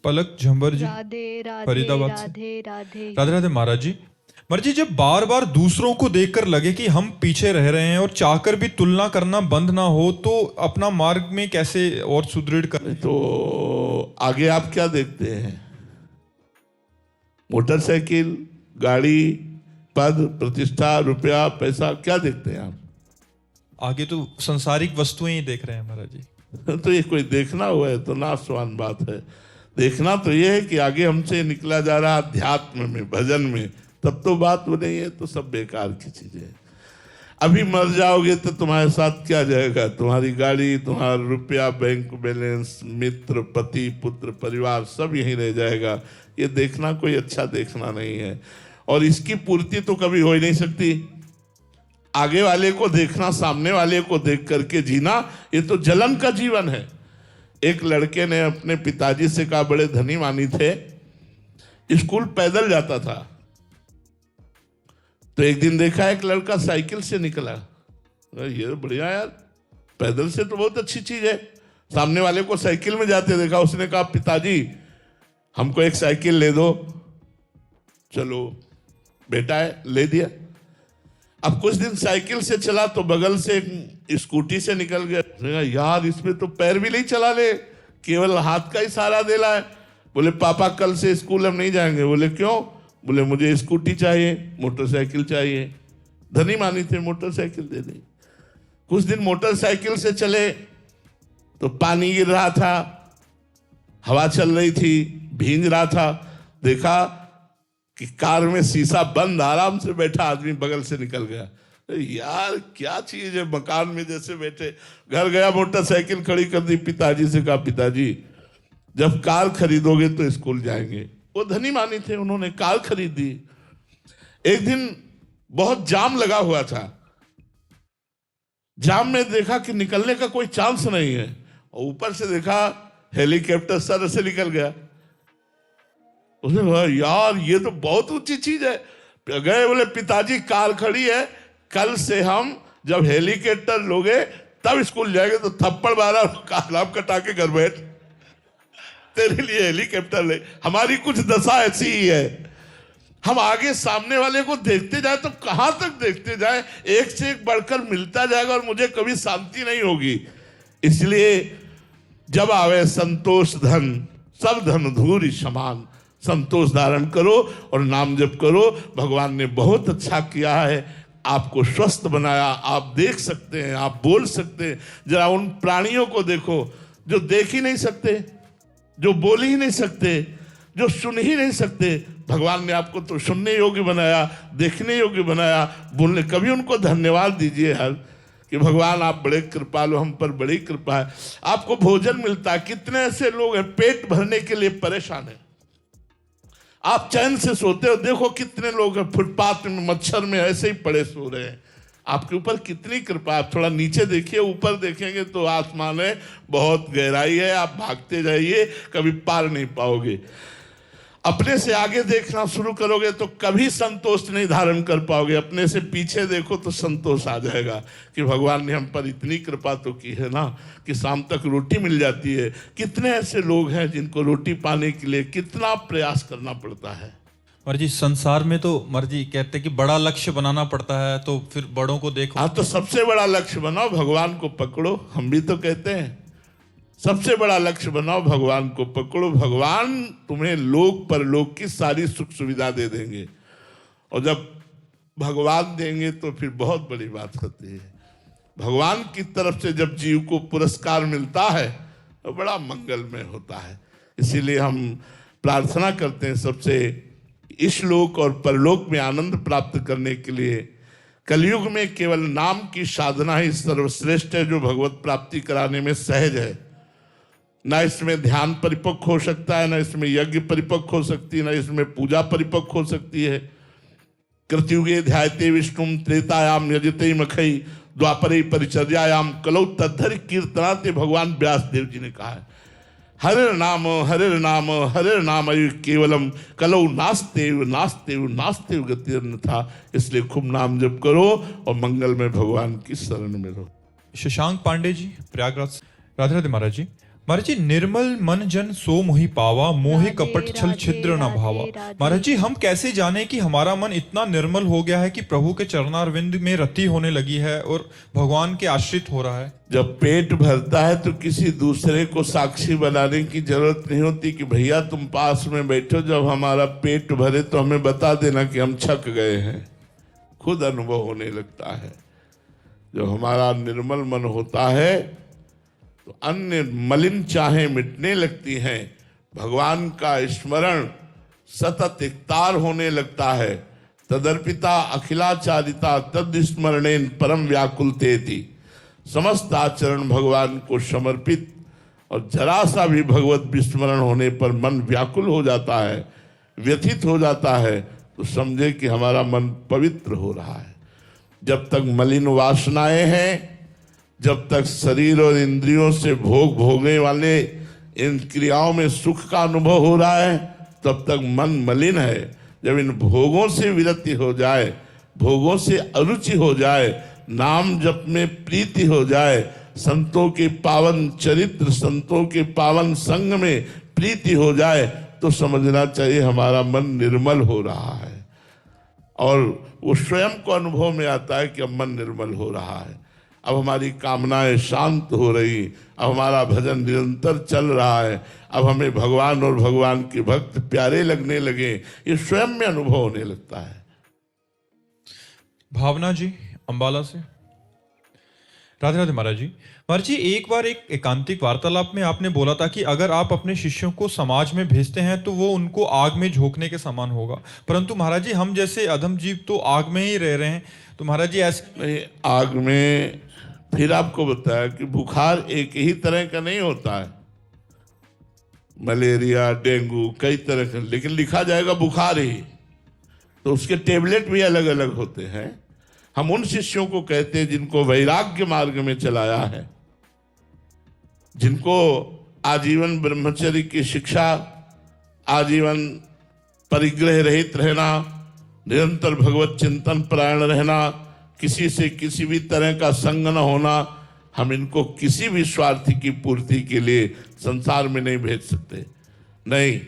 पलक झंबर जी, राधे राधे फरीदाबाद से। राधे राधे। राधे राधे महाराज जी। महाराज जी, जब बार बार दूसरों को देखकर लगे कि हम पीछे रह रहे हैं और चाहकर भी तुलना करना बंद ना हो, तो अपना मार्ग में कैसे और सुदृढ़ कर। तो आगे आप क्या देखते हैं? मोटरसाइकिल, गाड़ी, पद, प्रतिष्ठा, रुपया, पैसा, क्या देखते हैं आप? आगे तो संसारिक वस्तुएं ही देख रहे हैं महाराज जी। तो ये कोई देखना हुआ है तो नाशवान बात है। देखना तो ये है कि आगे हमसे निकला जा रहा अध्यात्म में, भजन में, तब तो बात नहीं है। तो सब बेकार की चीजें। अभी मर जाओगे तो तुम्हारे साथ क्या जाएगा? तुम्हारी गाड़ी, तुम्हारा रुपया, बैंक बैलेंस, मित्र, पति, पुत्र, परिवार सब यहीं रह जाएगा। ये देखना कोई अच्छा देखना नहीं है, और इसकी पूर्ति तो कभी हो ही नहीं सकती। आगे वाले को देखना, सामने वाले को देख करके जीना, ये तो जलन का जीवन है। एक लड़के ने अपने पिताजी से कहा, बड़े धनी मानी थे, स्कूल पैदल जाता था। तो एक दिन देखा एक लड़का साइकिल से निकला। ये बढ़िया यार, पैदल से तो बहुत अच्छी चीज है। सामने वाले को साइकिल में जाते देखा, उसने कहा, पिताजी हमको एक साइकिल ले दो। चलो बेटा है, ले दिया। अब कुछ दिन साइकिल से चला तो बगल से एक स्कूटी से निकल गया। यार इसमें तो पैर भी नहीं चला ले, केवल हाथ का ही सहारा दे रहा है। बोले पापा कल से स्कूल हम नहीं जाएंगे। बोले क्यों? बोले मुझे स्कूटी चाहिए, मोटरसाइकिल चाहिए। धनी मानी थे, मोटरसाइकिल दे दी। कुछ दिन मोटरसाइकिल से चले तो पानी गिर रहा था, हवा चल रही थी, भींग रहा था। देखा कि कार में शीशा बंद, आराम से बैठा आदमी बगल से निकल गया। यार क्या चीज है, मकान में जैसे बैठे। घर गया, मोटरसाइकिल खड़ी कर दी, पिताजी से कहा, पिताजी जब कार खरीदोगे तो स्कूल जाएंगे। वो धनी मानी थे, उन्होंने कार खरीद दी। एक दिन बहुत जाम लगा हुआ था। जाम में देखा कि निकलने का कोई चांस नहीं है, और ऊपर से देखा हेलीकॉप्टर सर से निकल गया। उसने कहा, यार ये तो बहुत ऊंची चीज है। गए, बोले पिताजी कार खड़ी है, कल से हम जब हेलीकॉप्टर लोगे तब स्कूल जाएंगे। तो थप्पड़ मारा, कालाम कटा के घर बैठ, तेरे लिए हेलीकॉप्टर ले। हमारी कुछ दशा ऐसी ही है, हम आगे सामने वाले को देखते जाए तो कहां तक देखते जाए, एक से एक बढ़कर मिलता जाएगा और मुझे कभी शांति नहीं होगी। इसलिए जब आवे संतोष धन, सब धन धूरि समान। संतोष धारण करो और नाम जप करो। भगवान ने बहुत अच्छा किया है, आपको स्वस्थ बनाया। आप देख सकते हैं, आप बोल सकते हैं। जरा उन प्राणियों को देखो जो देख ही नहीं सकते, जो बोल ही नहीं सकते, जो सुन ही नहीं सकते। भगवान ने आपको तो सुनने योग्य बनाया, देखने योग्य बनाया, बोलने। कभी उनको धन्यवाद दीजिए हर, कि भगवान आप बड़े कृपालु, हम पर बड़ी कृपा है। आपको भोजन मिलता है। कितने ऐसे लोग हैं पेट भरने के लिए परेशान है, आप चैन से सोते हो। देखो कितने लोग हैं फुटपाथ में, मच्छर में ऐसे ही पड़े सो रहे हैं। आपके ऊपर कितनी कृपा। आप थोड़ा नीचे देखिए, ऊपर देखेंगे तो आसमान है, बहुत गहराई है। आप भागते जाइए, कभी पार नहीं पाओगे। अपने से आगे देखना शुरू करोगे तो कभी संतोष नहीं धारण कर पाओगे। अपने से पीछे देखो तो संतोष आ जाएगा कि भगवान ने हम पर इतनी कृपा तो की है ना, कि शाम तक रोटी मिल जाती है। कितने ऐसे लोग हैं जिनको रोटी पाने के लिए कितना प्रयास करना पड़ता है। मर्जी संसार में तो मर्जी कहते कि बड़ा लक्ष्य बनाना पड़ता है, तो फिर बड़ों को देखो। हाँ, तो सबसे बड़ा लक्ष्य बनाओ, भगवान को पकड़ो। हम भी तो कहते हैं सबसे बड़ा लक्ष्य बनाओ, भगवान को पकड़ो। भगवान तुम्हें लोक परलोक की सारी सुख सुविधा दे देंगे, और जब भगवान देंगे तो फिर बहुत बड़ी बात होती है। भगवान की तरफ से जब जीव को पुरस्कार मिलता है तो बड़ा मंगलमय होता है। इसीलिए हम प्रार्थना करते हैं सबसे, इस लोक और परलोक में आनंद प्राप्त करने के लिए कलयुग में केवल नाम की साधना ही सर्वश्रेष्ठ है, जो भगवत प्राप्ति कराने में सहज है। ना इसमें ध्यान परिपक्व हो सकता है, ना इसमें यज्ञ परिपक्व हो सकती है, ना इसमें पूजा परिपक्व हो सकती है। कृतयुगे ध्यायते विष्णुम, त्रेतायाम यजते मखई, द्वापरे परिचर्यायाम कलौ तद्धरि कीर्तनाते। भगवान व्यास देव जी ने कहा है, हरे नाम हरे नाम हरे नाम केवलम कलौ नास्तेव नास्तेव नास्तेव गतिर्न था। इसलिए खूब नाम जप करो और मंगल में भगवान की शरण में रहो। शशांक पांडे जी, प्रयागराज से। राधे राधे महाराज जी। महाराज जी, निर्मल मन जन सो मोहि पावा, मोहि राधे, कपट छल राधे, छिद्र न राधे, भावा। राधे। महाराज जी, हम कैसे जाने कि हमारा मन इतना निर्मल हो गया है कि प्रभु के चरणारविंद में रति होने लगी है और भगवान के आश्रित हो रहा है? जब पेट भरता है तो किसी दूसरे को साक्षी बनाने की जरूरत नहीं होती कि भैया तुम पास में बैठो, जब हमारा पेट भरे तो हमें बता देना कि हम छक गए हैं। खुद अनुभव होने लगता है। जब हमारा निर्मल मन होता है तो अन्य मलिन चाहें मिटने लगती हैं। भगवान का स्मरण सतत इकतार होने लगता है। तदर्पिता अखिलाचारिता तद स्मरणेन परम व्याकुलतेति। समस्त आचरण भगवान को समर्पित और जरा सा भी भगवत विस्मरण होने पर मन व्याकुल हो जाता है, व्यथित हो जाता है, तो समझे कि हमारा मन पवित्र हो रहा है। जब तक मलिन वासनाएं हैं, जब तक शरीर और इंद्रियों से भोग भोगने वाले इन क्रियाओं में सुख का अनुभव हो रहा है, तब तक मन मलिन है। जब इन भोगों से विरति हो जाए, भोगों से अरुचि हो जाए, नाम जप में प्रीति हो जाए, संतों के पावन चरित्र, संतों के पावन संग में प्रीति हो जाए, तो समझना चाहिए हमारा मन निर्मल हो रहा है। और वो स्वयं को अनुभव में आता है कि अब मन निर्मल हो रहा है, अब हमारी कामनाएं शांत हो रही, अब हमारा भजन निरंतर चल रहा है, अब हमें भगवान और भगवान के भक्त प्यारे लगने लगे। ये स्वयं में अनुभव होने लगता है। भावना जी अंबाला से। राधे राधे महाराज जी। महाराज जी, एक बार एक एकांतिक वार्तालाप में आपने बोला था कि अगर आप अपने शिष्यों को समाज में भेजते हैं तो वो उनको आग में झोंकने के समान होगा, परंतु महाराज जी हम जैसे अधम जीव तो आग में ही रह रहे हैं, तो महाराज जी ऐसे नहीं, आग में फिर आपको बताया कि बुखार एक ही तरह का नहीं होता है। मलेरिया, डेंगू कई तरह का, लेकिन लिखा जाएगा बुखार ही, तो उसके टेबलेट भी अलग अलग होते हैं। हम उन शिष्यों को कहते हैं जिनको वैराग्य मार्ग में चलाया है, जिनको आजीवन ब्रह्मचर्य की शिक्षा, आजीवन परिग्रह रहित रहना, निरंतर भगवत चिंतन परायण रहना, किसी से किसी भी तरह का संग न होना, हम इनको किसी भी स्वार्थ की पूर्ति के लिए संसार में नहीं भेज सकते। नहीं,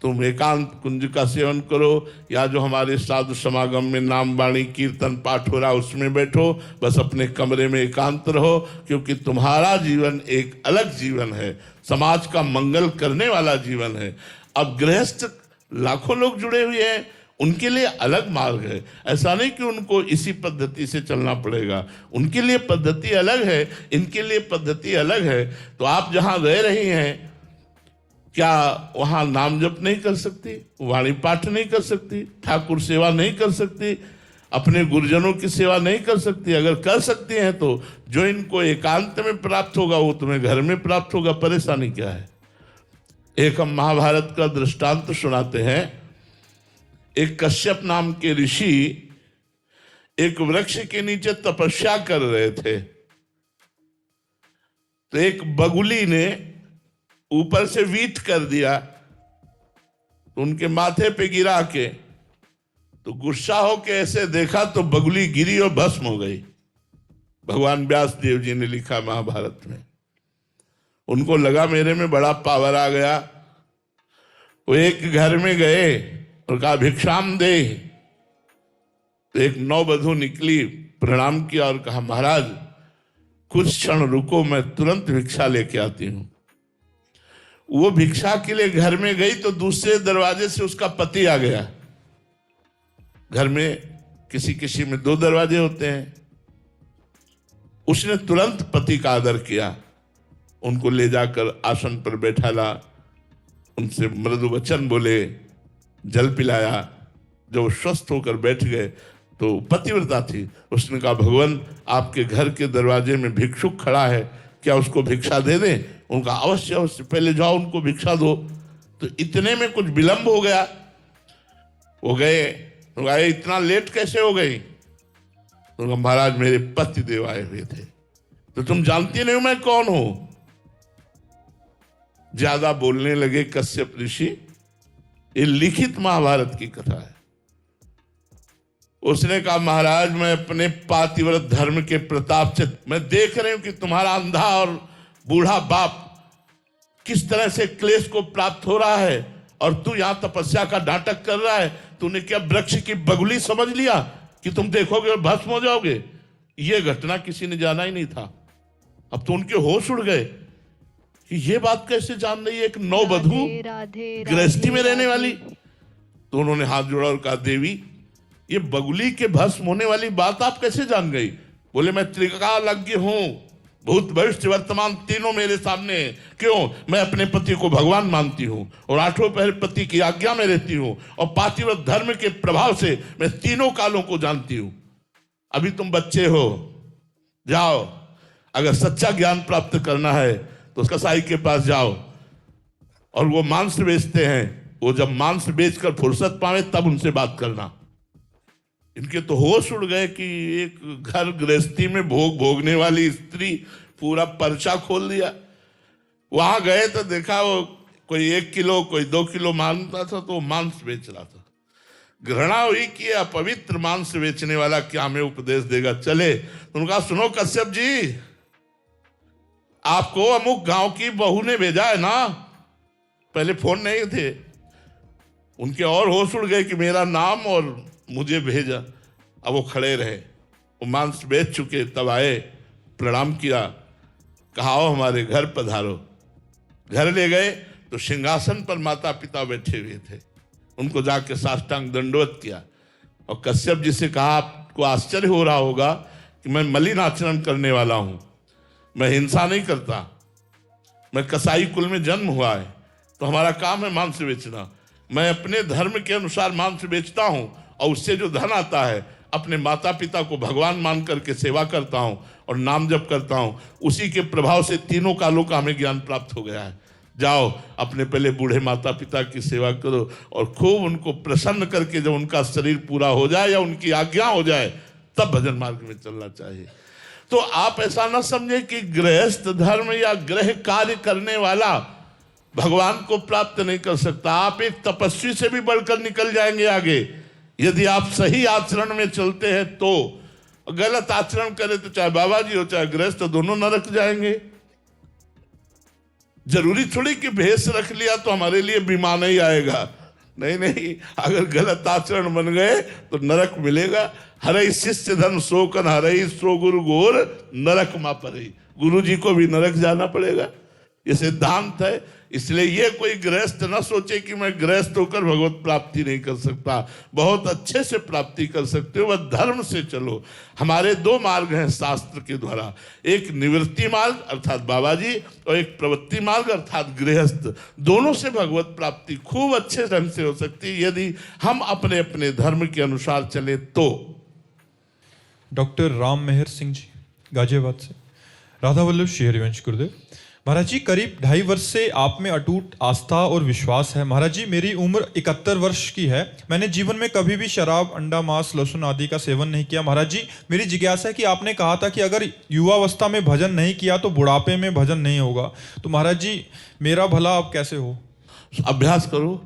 तुम एकांत कुंज का सेवन करो, या जो हमारे साधु समागम में नाम वाणी कीर्तन पाठ हो रहा उसमें बैठो, बस अपने कमरे में एकांत रहो, क्योंकि तुम्हारा जीवन एक अलग जीवन है, समाज का मंगल करने वाला जीवन है। अब गृहस्थ लाखों लोग जुड़े हुए हैं, उनके लिए अलग मार्ग है। ऐसा नहीं कि उनको इसी पद्धति से चलना पड़ेगा, उनके लिए पद्धति अलग है, इनके लिए पद्धति अलग है। तो आप जहां रह रही हैं, क्या वहां नाम जप नहीं कर सकती, वाणी पाठ नहीं कर सकती, ठाकुर सेवा नहीं कर सकती, अपने गुरुजनों की सेवा नहीं कर सकती? अगर कर सकती हैं तो जो इनको एकांत में प्राप्त होगा वो तुम्हें घर में प्राप्त होगा। परेशानी क्या है? एक हम महाभारत का दृष्टांत सुनाते हैं। एक कश्यप नाम के ऋषि एक वृक्ष के नीचे तपस्या कर रहे थे, तो एक बगुली ने ऊपर से वीट कर दिया, तो उनके माथे पे गिरा के, तो गुस्सा होके ऐसे देखा तो बगुली गिरी और भस्म हो गई। भगवान व्यास देव जी ने लिखा महाभारत में। उनको लगा मेरे में बड़ा पावर आ गया। वो एक घर में गए और कहा भिक्षाम दे। तो एक नौवधू निकली, प्रणाम किया और कहा महाराज कुछ क्षण रुको, मैं तुरंत भिक्षा लेके आती हूं। वो भिक्षा के लिए घर में गई तो दूसरे दरवाजे से उसका पति आ गया। घर में किसी किसी में 2 दरवाजे होते हैं। उसने तुरंत पति का आदर किया, उनको ले जाकर आसन पर बैठाला, उनसे मृदु वचन बोले, जल पिलाया। जब वो स्वस्थ होकर बैठ गए तो पतिव्रता थी, उसने कहा भगवान आपके घर के दरवाजे में भिक्षुक खड़ा है, क्या उसको भिक्षा दे दें? उनका अवश्य अवश्य, पहले जाओ उनको भिक्षा दो। तो इतने में कुछ विलंब हो गया, वो गए, इतना लेट कैसे हो गई? तो महाराज मेरे पति देव आए हुए थे। तो तुम जानती नहीं मैं कौन हूं? ज्यादा बोलने लगे कश्यप ऋषि। ये लिखित महाभारत की कथा है। उसने कहा महाराज मैं अपने पातिव्रत धर्म के प्रताप से मैं देख रही हूं कि तुम्हारा अंधा और बूढ़ा बाप किस तरह से क्लेश को प्राप्त हो रहा है, और तू यहां तपस्या का नाटक कर रहा है। तूने क्या वृक्ष की बगुली समझ लिया कि तुम देखोगे और भस्म हो जाओगे? यह घटना किसी ने जाना ही नहीं था। अब तो उनके होश उड़ गए कि ये बात कैसे जान रही है एक नववधू गृहस्थी में रहने वाली। तो उन्होंने हाथ जोड़ा और कहा, देवी, ये बगुली के भस्म होने वाली बात आप कैसे जान गई? बोले, मैं त्रिकालज्ञ हूं, भूत भविष्य वर्तमान तीनों मेरे सामने है। क्यों? मैं अपने पति को भगवान मानती हूं और आठों पहर पति की आज्ञा में रहती हूं, और पातिव्रत धर्म के प्रभाव से मैं तीनों कालों को जानती हूं। अभी तुम बच्चे हो, जाओ, अगर सच्चा ज्ञान प्राप्त करना है तो कसाई के पास जाओ, और वो मांस बेचते हैं, वो जब मांस बेचकर फुर्सत पावे तब उनसे बात करना। इनके तो होश उड़ गए कि एक घर गृहस्थी में भोग भोगने वाली स्त्री पूरा पर्चा खोल दिया। वहां गए तो देखा वो कोई 1 किलो कोई 2 किलो मांगता था, तो मांस बेच रहा था। घृणा हुई कि अपवित्र मांस बेचने वाला क्या हमें उपदेश देगा। चले, उनका, सुनो कश्यप जी, आपको अमुक गांव की बहू ने भेजा है ना। पहले फोन नहीं थे, उनके और होश उड़ गए कि मेरा नाम और मुझे भेजा। अब वो खड़े रहे, वो मांस बेच चुके, तब आए, प्रणाम किया, कहा, आओ हमारे घर पधारो। घर ले गए तो सिंहासन पर माता पिता बैठे हुए थे। उनको जाके साष्टांग दंडवत किया और कश्यप जी से कहा, आपको आश्चर्य हो रहा होगा कि मैं मलिन आचरण करने वाला हूं, मैं हिंसा नहीं करता, मैं कसाई कुल में जन्म हुआ है, तो हमारा काम है मांस बेचना। मैं अपने धर्म के अनुसार मांस बेचता हूं, और उससे जो धन आता है अपने माता पिता को भगवान मान करके सेवा करता हूं और नाम जप करता हूं। उसी के प्रभाव से तीनों कालों का हमें ज्ञान प्राप्त हो गया है। जाओ, अपने पहले बूढ़े माता पिता की सेवा करो और खूब उनको प्रसन्न करके जब उनका शरीर पूरा हो जाए या उनकी आज्ञा हो जाए तब भजन मार्ग में चलना चाहिए। तो आप ऐसा ना समझे कि गृहस्थ धर्म या गृह कार्य करने वाला भगवान को प्राप्त नहीं कर सकता। आप एक तपस्वी से भी बढ़कर निकल जाएंगे आगे, यदि आप सही आचरण में चलते हैं तो। गलत आचरण करें तो चाहे बाबा जी हो चाहे गृहस्थ, दोनों नरक जाएंगे। जरूरी थोड़ी कि भेष रख लिया तो हमारे लिए बीमा नहीं आएगा। नहीं नहीं, अगर गलत आचरण बन गए तो नरक मिलेगा। हरई शिष्य धन शोकन हरई सो गुरु गोर नरक मा परई। गुरु जी को भी नरक जाना पड़ेगा, ये सिद्धांत है। इसलिए ये कोई गृहस्थ न सोचे कि मैं गृहस्थ होकर भगवत प्राप्ति नहीं कर सकता। बहुत अच्छे से प्राप्ति कर सकते हो, वह धर्म से चलो। हमारे 2 मार्ग हैं शास्त्र के द्वारा, एक निवृत्ति मार्ग अर्थात बाबा जी, और एक प्रवृत्ति मार्ग अर्थात गृहस्थ। दोनों से भगवत प्राप्ति खूब अच्छे ढंग से हो सकती है यदि हम अपने अपने धर्म के अनुसार चले तो। डॉक्टर राम मेहर सिंह जी गाजियाबाद से। राधा वल्लभ श्री हरिवंश गुरुदेव महाराज जी, करीब 2.5 वर्ष से आप में अटूट आस्था और विश्वास है। महाराज जी, मेरी उम्र 71 वर्ष की है। मैंने जीवन में कभी भी शराब, अंडा, मांस, लहसुन आदि का सेवन नहीं किया। महाराज जी, मेरी जिज्ञासा है कि आपने कहा था कि अगर युवावस्था में भजन नहीं किया तो बुढ़ापे में भजन नहीं होगा। तो महाराज जी, मेरा भला अब कैसे हो? अभ्यास करो,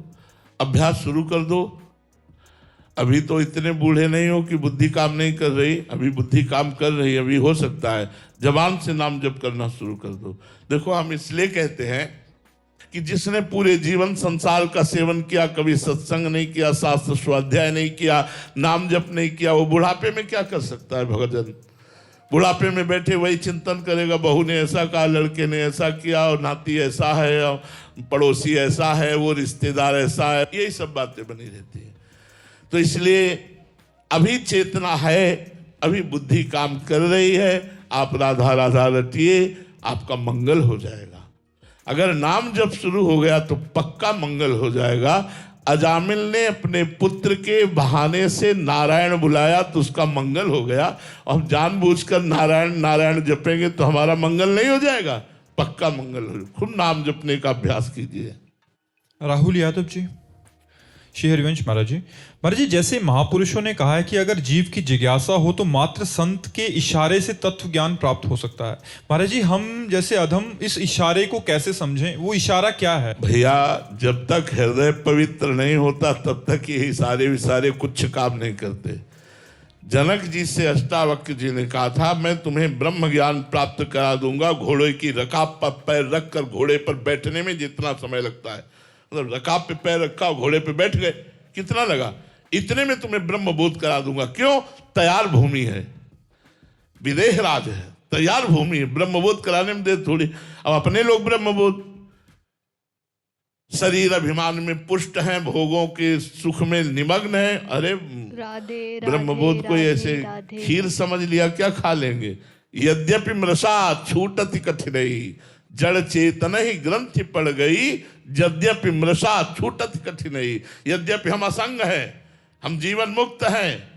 अभ्यास शुरू कर दो। अभी तो इतने बूढ़े नहीं हो कि बुद्धि काम नहीं कर रही, अभी बुद्धि काम कर रही। अभी हो सकता है जबान से नाम जप करना शुरू कर दो। देखो, हम इसलिए कहते हैं कि जिसने पूरे जीवन संसार का सेवन किया, कभी सत्संग नहीं किया, शास्त्र स्वाध्याय नहीं किया, नाम जप नहीं किया, वो बुढ़ापे में क्या कर सकता है भजन? बुढ़ापे में बैठे वही चिंतन करेगा, बहू ने ऐसा कहा, लड़के ने ऐसा किया, और नाती ऐसा है, और पड़ोसी ऐसा है, वो रिश्तेदार ऐसा है, यही सब बातें बनी रहती है। तो इसलिए अभी चेतना है, अभी बुद्धि काम कर रही है। आप राधा राधा रटिए, आपका मंगल हो जाएगा। अगर नाम जब शुरू हो गया तो पक्का मंगल हो जाएगा। अजामिल ने अपने पुत्र के बहाने से नारायण बुलाया तो उसका मंगल हो गया। हम जानबूझकर नारायण नारायण जपेंगे तो हमारा मंगल नहीं हो जाएगा, पक्का मंगल हो। खुद नाम जपने का अभ्यास कीजिए। राहुल यादव जी, श्री हरिवंश महाराज जी। महाराज जी, जैसे महापुरुषों ने कहा है कि अगर जीव की जिज्ञासा हो तो मात्र संत के इशारे से तत्व ज्ञान प्राप्त हो सकता है। महाराज जी, हम जैसे अधम इस इशारे को कैसे समझें? वो इशारा क्या है? भैया, जब तक हृदय पवित्र नहीं होता तब तक ये इशारे विसारे कुछ काम नहीं करते। जनक जी से अष्टावक्र जी ने कहा था, मैं तुम्हें ब्रह्म ज्ञान प्राप्त करा दूंगा। घोड़े की रकाब पर पैर रखकर घोड़े पर बैठने में जितना समय लगता है, मतलब रकाब पे पैर रखा, घोड़े पे बैठ गए, कितना लगा, इतने में तुम्हें ब्रह्म बोध करा दूंगा। क्यों? तैयार भूमि है, विदेह राज है, तैयार भूमि है, ब्रह्मबोध कराने में देर थोड़ी। अब अपने लोग ब्रह्मबोध, शरीर अभिमान में पुष्ट हैं, भोगों के सुख में निमग्न हैं। अरे राधे ब्रह्मबोध को राधे ऐसे राधे। खीर समझ लिया, क्या खा लेंगे। यद्यपि मृषा छूटति कठिनई, जड़ चेतन ही ग्रंथि पड़ गई। यद्यपि मृषा छूटति कठिनई, यद्यपि हम असंग हैं, हम जीवन मुक्त हैं,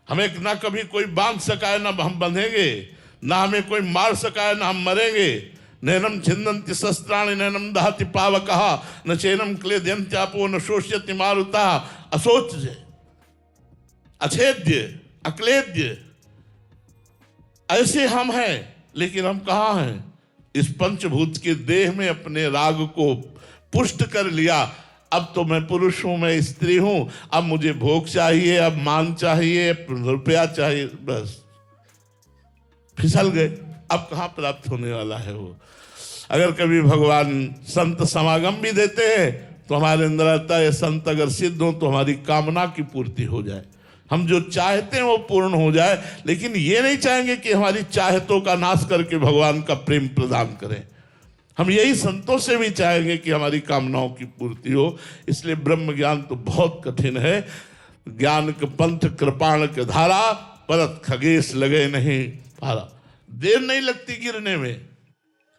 हमें ना कभी कोई बांध सका है, ना हम बंधेंगे, ना हमें कोई मार सका है, ना हम मरेंगे। नैनम छिन्दन्ति शस्त्राणि नैनम दहति पावकः, न चैनम क्लेदयन्त्यापो न शोष्यति मारुतः। अशोच्य, अछेद्य, अक्लेद्य, ऐसे हम हैं। लेकिन हम कहाँ हैं? इस पंचभूत के देह में अपने राग को पुष्ट कर लिया। अब तो मैं पुरुष हूं, मैं स्त्री हूं, अब मुझे भोग चाहिए, अब मान चाहिए, रुपया चाहिए, बस फिसल गए। अब कहाँ प्राप्त होने वाला है वो? अगर कभी भगवान संत समागम भी देते हैं तो हमारे अंदर आता है, संत अगर सिद्ध हो तो हमारी कामना की पूर्ति हो जाए, हम जो चाहते हैं वो पूर्ण हो जाए। लेकिन ये नहीं चाहेंगे कि हमारी चाहतों का नाश करके भगवान का प्रेम प्रदान करें। हम यही संतों से भी चाहेंगे कि हमारी कामनाओं की पूर्ति हो। इसलिए ब्रह्म ज्ञान तो बहुत कठिन है। ज्ञान के पंथ कृपाण के धारा, परत खगेश लगे नहीं पारा। देर नहीं लगती गिरने में,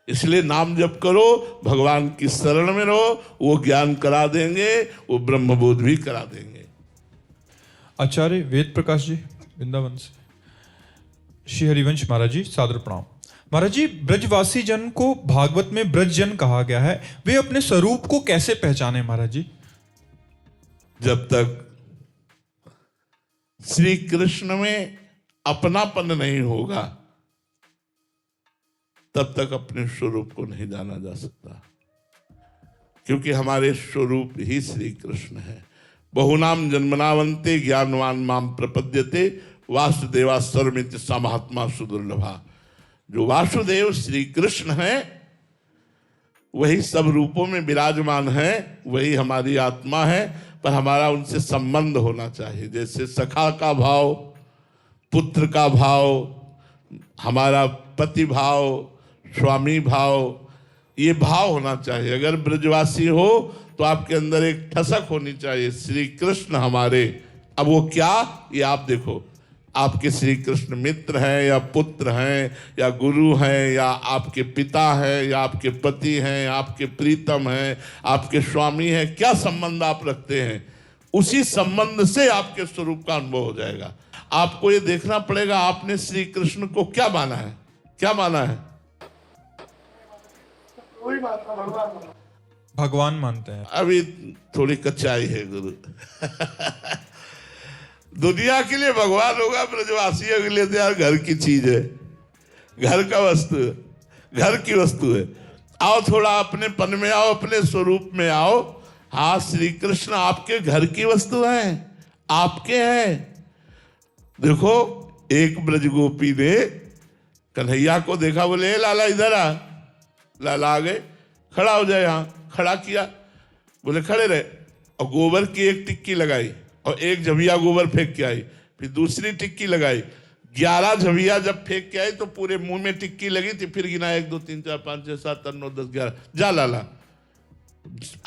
इसलिए नाम जप करो, भगवान की शरण में रहो, वो ज्ञान करा देंगे, वो ब्रह्मबोध भी करा देंगे। आचार्य वेद प्रकाश जी वृंदावन से, श्री हरिवंश महाराज जी सादर प्रणाम। महाराज जी, ब्रजवासी जन को भागवत में ब्रज जन कहा गया है, वे अपने स्वरूप को कैसे पहचाने महाराज जी? जब तक श्री कृष्ण में अपनापन नहीं होगा तब तक अपने स्वरूप को नहीं जाना जा सकता, क्योंकि हमारे स्वरूप ही श्री कृष्ण है। बहुनाम जन्मनावंते ज्ञानवान माम प्रपद्यते, वासुदेवा सर्वमिति सा महात्मा सुदुर्लभा। जो वासुदेव श्री कृष्ण है वही सब रूपों में विराजमान है, वही हमारी आत्मा है, पर हमारा उनसे संबंध होना चाहिए। जैसे सखा का भाव, पुत्र का भाव, हमारा पति भाव, स्वामी भाव, ये भाव होना चाहिए। अगर ब्रजवासी हो तो आपके अंदर एक ठसक होनी चाहिए, श्री कृष्ण हमारे। अब वो क्या, ये आप देखो, आपके श्री कृष्ण मित्र हैं या पुत्र हैं या गुरु हैं या आपके पिता हैं या आपके पति हैं, आपके प्रीतम हैं, आपके स्वामी हैं, क्या संबंध आप रखते हैं, उसी संबंध से आपके स्वरूप का अनुभव हो जाएगा। आपको ये देखना पड़ेगा आपने श्री कृष्ण को क्या माना है, क्या माना है। भगवान मानते हैं। अभी थोड़ी कच्चाई है गुरु। दुनिया के लिए भगवान होगा, ब्रजवासियों के लिए तो यार घर की चीज है, घर का वस्तु है, घर की वस्तु है। आओ थोड़ा अपने पन में आओ, अपने स्वरूप में आओ। हाँ, श्री कृष्ण आपके घर की वस्तु हैं, आपके हैं। देखो, एक ब्रजगोपी ने कन्हैया को देखा, बोले लाला इधर आ। लाला आ गए, खड़ा हो जाए, यहाँ खड़ा किया, बोले खड़े रहे, और गोबर की एक टिक्की लगाई और एक झबिया गोबर फेंक के आई, फिर दूसरी टिक्की लगाई। 11 झबिया जब फेंक के आई तो पूरे मुंह में टिक्की लगी थी। फिर गिना 1 2 3 4 5 6 7 8 9 10 11। जा लाला,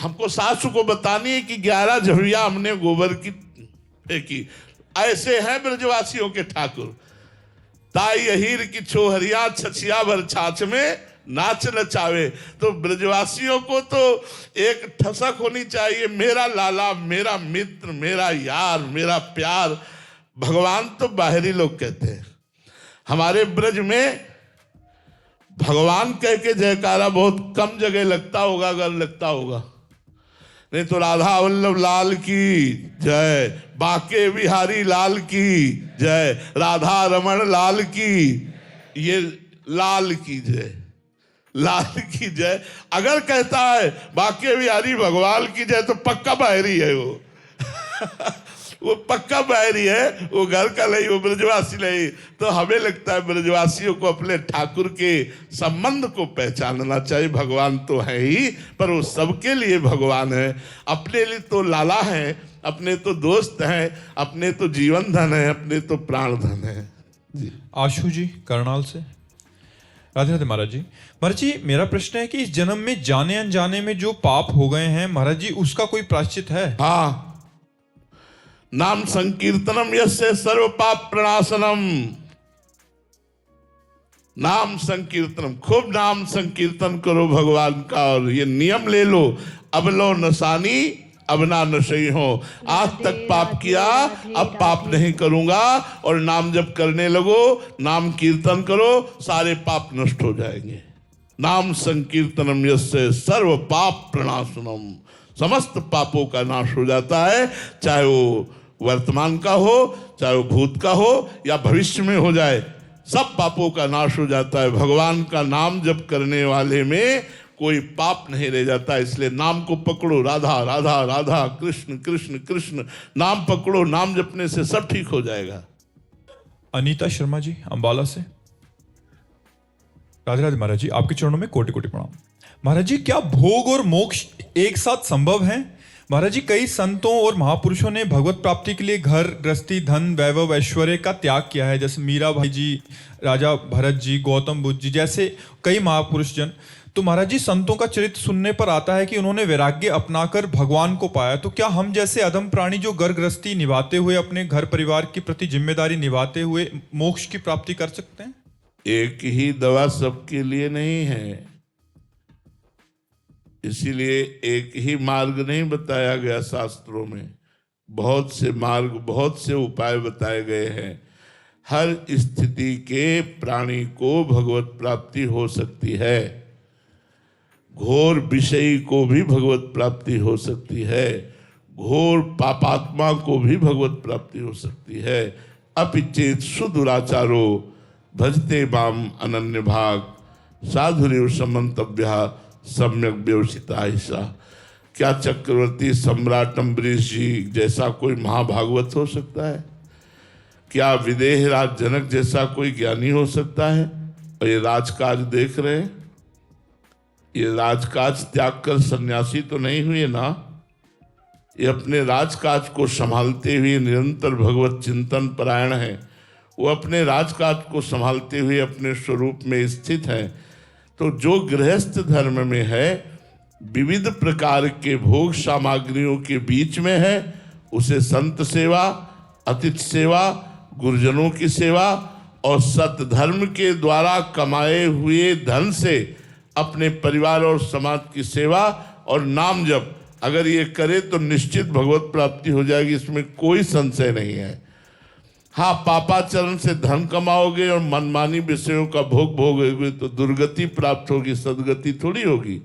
हमको सासू को बतानी है कि 11 झबिया हमने गोबर की फेंकी। ऐसे हैं ब्रजवासियों के ठाकुर। ताई अहीर की छोहरिया छछिया भर छाछ में नाच नचावे। तो ब्रजवासियों को तो एक ठसक होनी चाहिए, मेरा लाला, मेरा मित्र, मेरा यार, मेरा प्यार। भगवान तो बाहरी लोग कहते हैं, हमारे ब्रज में भगवान कह के जयकारा बहुत कम जगह लगता होगा, अगर लगता होगा। नहीं तो राधा वल्लभ लाल की जय, बाके बिहारी लाल की जय, राधा रमण लाल की, ये लाल की जय, लाल की जय। अगर कहता है बाके बिहारी भगवान की जय तो पक्का बाहरी है वो। वो पक्का बैरी है, वो घर का नहीं, वो ब्रजवासी नहीं। तो हमें लगता है ब्रजवासियों को अपने ठाकुर के संबंध को पहचानना चाहिए। भगवान तो है ही, पर वो सबके लिए भगवान है। अपने लिए तो लाला है, अपने तो दोस्त हैं, अपने तो जीवन धन है, अपने तो प्राण धन है जी। आशु जी करनाल से। राधे राधे महाराज जी। महाराज जी मेरा प्रश्न है कि इस जन्म में जाने अनजाने में जो पाप हो गए हैं महाराज जी, उसका कोई प्रायश्चित है? हाँ, नाम संकीर्तनम यस्य सर्व पाप प्रणाशनम। नाम संकीर्तनम, खूब नाम संकीर्तन करो भगवान का, और ये नियम ले लो, अब लो नसानी अब ना नशई हो। आज तक पाप किया, अब पाप नहीं करूंगा, और नाम जब करने लगो, नाम कीर्तन करो, सारे पाप नष्ट हो जाएंगे। नाम संकीर्तनम यस्य सर्व पाप प्रणाशनम, समस्त पापों का नाश हो जाता है, चाहे वो वर्तमान का हो, चाहे वो भूत का हो, या भविष्य में हो जाए, सब पापों का नाश हो जाता है। भगवान का नाम जप करने वाले में कोई पाप नहीं रह जाता। इसलिए नाम को पकड़ो, राधा राधा राधा, कृष्ण कृष्ण कृष्ण, नाम पकड़ो, नाम जपने से सब ठीक हो जाएगा। अनीता शर्मा जी अंबाला से। राधे राधे महाराज जी, आपके चरणों में कोटि कोटि प्रणाम। महाराज जी क्या भोग और मोक्ष एक साथ संभव है? महाराज जी कई संतों और महापुरुषों ने भगवत प्राप्ति के लिए घर गृहस्थी धन वैभव ऐश्वर्य का त्याग किया है, जैसे मीरा भाई जी, राजा भरत जी, गौतम बुद्ध जी जैसे कई महापुरुष जन। तो महाराज जी संतों का चरित्र सुनने पर आता है कि उन्होंने वैराग्य अपनाकर भगवान को पाया। तो क्या हम जैसे अधम प्राणी जो घर गृहस्थी निभाते हुए, अपने घर परिवार के प्रति जिम्मेदारी निभाते हुए मोक्ष की प्राप्ति कर सकते हैं? एक ही दवा सबके लिए नहीं है, इसीलिए एक ही मार्ग नहीं बताया गया शास्त्रों में। बहुत से मार्ग, बहुत से उपाय बताए गए हैं। हर स्थिति के प्राणी को भगवत प्राप्ति हो सकती है। घोर विषयी को भी भगवत प्राप्ति हो सकती है, घोर पापात्मा को भी भगवत प्राप्ति हो सकती है। अपिचेत सुदुराचारो भजते माम अनन्य भाग, साधुरेव समन्तव्या सम्यक व्यवसिता ऐसा। क्या चक्रवर्ती सम्राट अम्बरीश जी जैसा कोई महाभागवत हो सकता है? क्या विदेह राज जनक जैसा कोई ज्ञानी हो सकता है? और ये राजकाज देख रहे हैं, ये राजकाज त्याग कर सन्यासी तो नहीं हुए ना। ये अपने राजकाज को संभालते हुए निरंतर भगवत चिंतन परायण है। वो अपने राजकाज को संभालते हुए अपने स्वरूप में स्थित है। तो जो गृहस्थ धर्म में है, विविध प्रकार के भोग सामग्रियों के बीच में है, उसे संत सेवा, अतिथि सेवा, गुरुजनों की सेवा और सतधर्म के द्वारा कमाए हुए धन से अपने परिवार और समाज की सेवा और नाम जप अगर ये करे तो निश्चित भगवत प्राप्ति हो जाएगी, इसमें कोई संशय नहीं है। हाँ, पापाचरण से धन कमाओगे और मनमानी विषयों का भोग भोगोगे तो दुर्गति प्राप्त होगी, सदगति थोड़ी होगी।